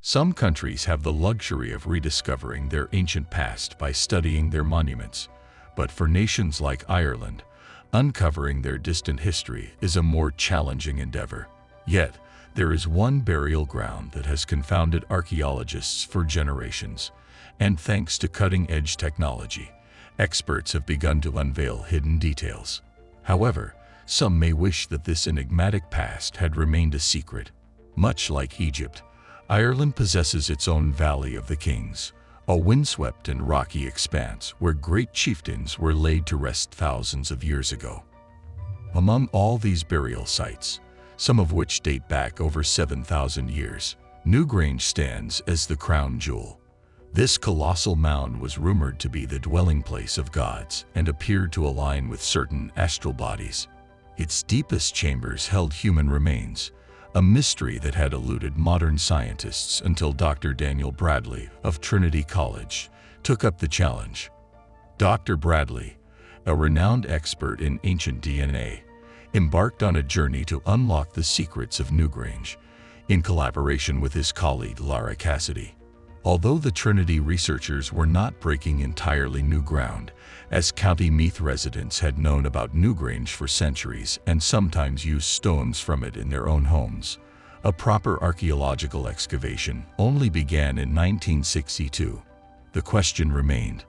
Some countries have the luxury of rediscovering their ancient past by studying their monuments, but for nations like Ireland, uncovering their distant history is a more challenging endeavor. Yet, there is one burial ground that has confounded archaeologists for generations, and thanks to cutting-edge technology, experts have begun to unveil hidden details. However, some may wish that this enigmatic past had remained a secret. Much like Egypt, Ireland possesses its own Valley of the Kings, a windswept and rocky expanse where great chieftains were laid to rest thousands of years ago. Among all these burial sites, some of which date back over 7,000 years, Newgrange stands as the crown jewel. This colossal mound was rumored to be the dwelling place of gods and appeared to align with certain astral bodies. Its deepest chambers held human remains, a mystery that had eluded modern scientists until Dr. Daniel Bradley of Trinity College took up the challenge. Dr. Bradley, a renowned expert in ancient DNA, embarked on a journey to unlock the secrets of Newgrange, in collaboration with his colleague Lara Cassidy. Although the Trinity researchers were not breaking entirely new ground, as County Meath residents had known about Newgrange for centuries and sometimes used stones from it in their own homes, a proper archaeological excavation only began in 1962. The question remained,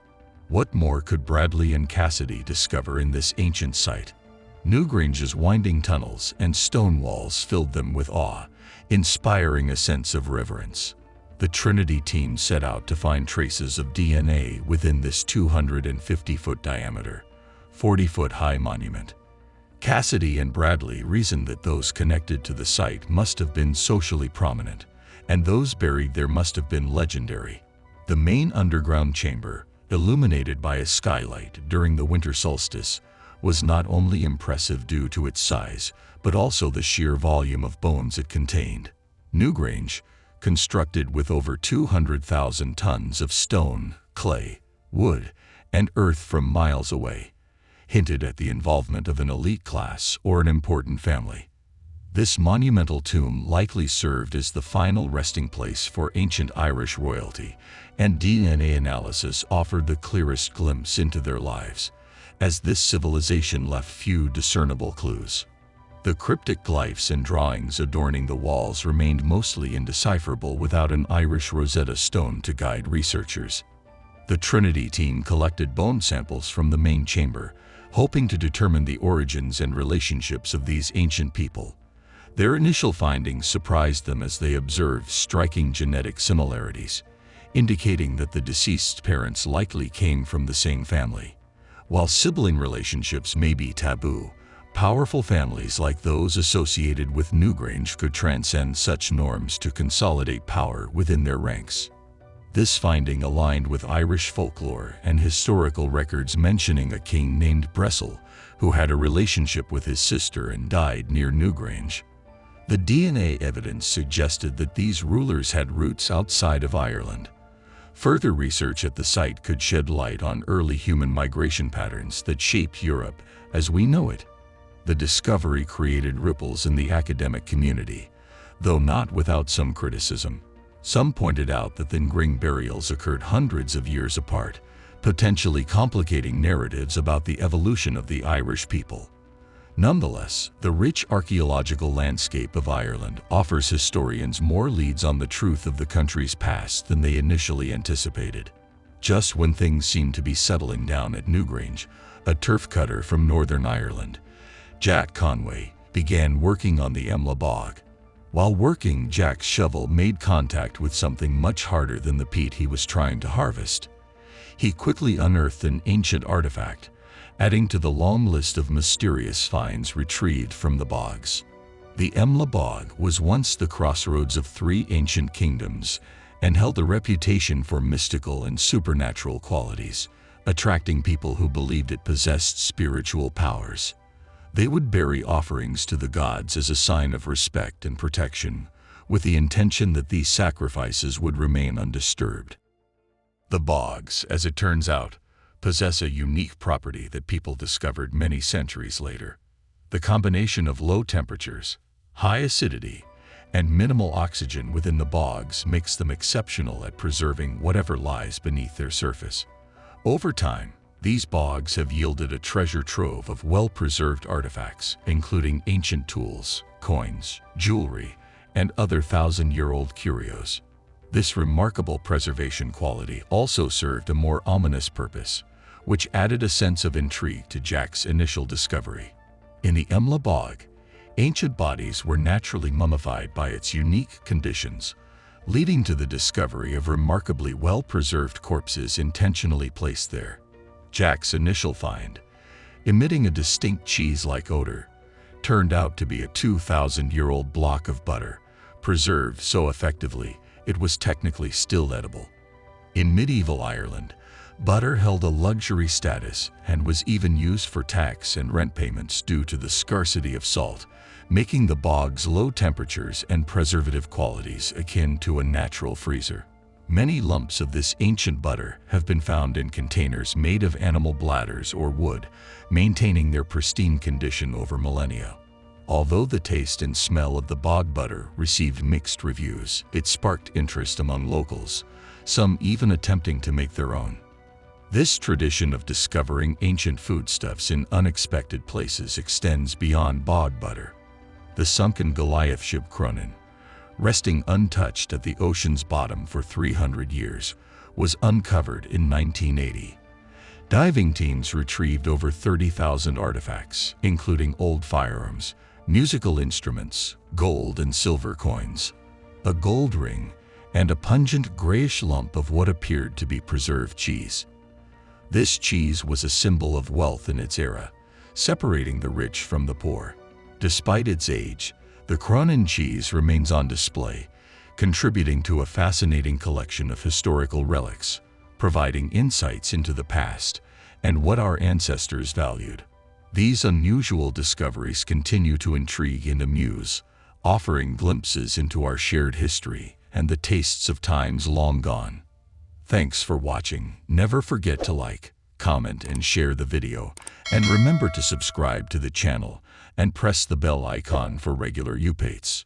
what more could Bradley and Cassidy discover in this ancient site? Newgrange's winding tunnels and stone walls filled them with awe, inspiring a sense of reverence. The Trinity team set out to find traces of DNA within this 250-foot diameter, 40-foot high monument. Cassidy and Bradley reasoned that those connected to the site must have been socially prominent, and those buried there must have been legendary. The main underground chamber, illuminated by a skylight during the winter solstice, was not only impressive due to its size, but also the sheer volume of bones it contained. Newgrange, constructed with over 200,000 tons of stone, clay, wood, and earth from miles away, hinted at the involvement of an elite class or an important family. This monumental tomb likely served as the final resting place for ancient Irish royalty, and DNA analysis offered the clearest glimpse into their lives, as this civilization left few discernible clues. The cryptic glyphs and drawings adorning the walls remained mostly indecipherable without an Irish Rosetta Stone to guide researchers. The Trinity team collected bone samples from the main chamber, hoping to determine the origins and relationships of these ancient people. Their initial findings surprised them as they observed striking genetic similarities, indicating that the deceased's parents likely came from the same family. While sibling relationships may be taboo, powerful families like those associated with Newgrange could transcend such norms to consolidate power within their ranks. This finding aligned with Irish folklore and historical records mentioning a king named Bressil, who had a relationship with his sister and died near Newgrange. The DNA evidence suggested that these rulers had roots outside of Ireland. Further research at the site could shed light on early human migration patterns that shaped Europe as we know it. The discovery created ripples in the academic community, though not without some criticism. Some pointed out that the Newgrange burials occurred hundreds of years apart, potentially complicating narratives about the evolution of the Irish people. Nonetheless, the rich archaeological landscape of Ireland offers historians more leads on the truth of the country's past than they initially anticipated. Just when things seemed to be settling down at Newgrange, a turf cutter from Northern Ireland, Jack Conway, began working on the Emla Bog. While working, Jack's shovel made contact with something much harder than the peat he was trying to harvest. He quickly unearthed an ancient artifact, adding to the long list of mysterious finds retrieved from the bogs. The Emla Bog was once the crossroads of three ancient kingdoms and held a reputation for mystical and supernatural qualities, attracting people who believed it possessed spiritual powers. They would bury offerings to the gods as a sign of respect and protection, with the intention that these sacrifices would remain undisturbed. The bogs, as it turns out, possess a unique property that people discovered many centuries later. The combination of low temperatures, high acidity, and minimal oxygen within the bogs makes them exceptional at preserving whatever lies beneath their surface. Over time, these bogs have yielded a treasure trove of well-preserved artifacts, including ancient tools, coins, jewelry, and other thousand-year-old curios. This remarkable preservation quality also served a more ominous purpose, which added a sense of intrigue to Jack's initial discovery. In the Emla Bog, ancient bodies were naturally mummified by its unique conditions, leading to the discovery of remarkably well-preserved corpses intentionally placed there. Jack's initial find, emitting a distinct cheese-like odor, turned out to be a 2,000-year-old block of butter, preserved so effectively it was technically still edible. In medieval Ireland, butter held a luxury status and was even used for tax and rent payments due to the scarcity of salt, making the bog's low temperatures and preservative qualities akin to a natural freezer. Many lumps of this ancient butter have been found in containers made of animal bladders or wood, maintaining their pristine condition over millennia. Although the taste and smell of the bog butter received mixed reviews, it sparked interest among locals, some even attempting to make their own. This tradition of discovering ancient foodstuffs in unexpected places extends beyond bog butter. The sunken Goliath ship Cronin, resting untouched at the ocean's bottom for 300 years, was uncovered in 1980. Diving teams retrieved over 30,000 artifacts, including old firearms, musical instruments, gold and silver coins, a gold ring, and a pungent grayish lump of what appeared to be preserved cheese. This cheese was a symbol of wealth in its era, separating the rich from the poor. Despite its age, the Cronin cheese remains on display, contributing to a fascinating collection of historical relics, providing insights into the past and what our ancestors valued. These unusual discoveries continue to intrigue and amuse, offering glimpses into our shared history and the tastes of times long gone. Thanks for watching. Never forget to like, comment, and share the video, and remember to subscribe to the channel and press the bell icon for regular updates.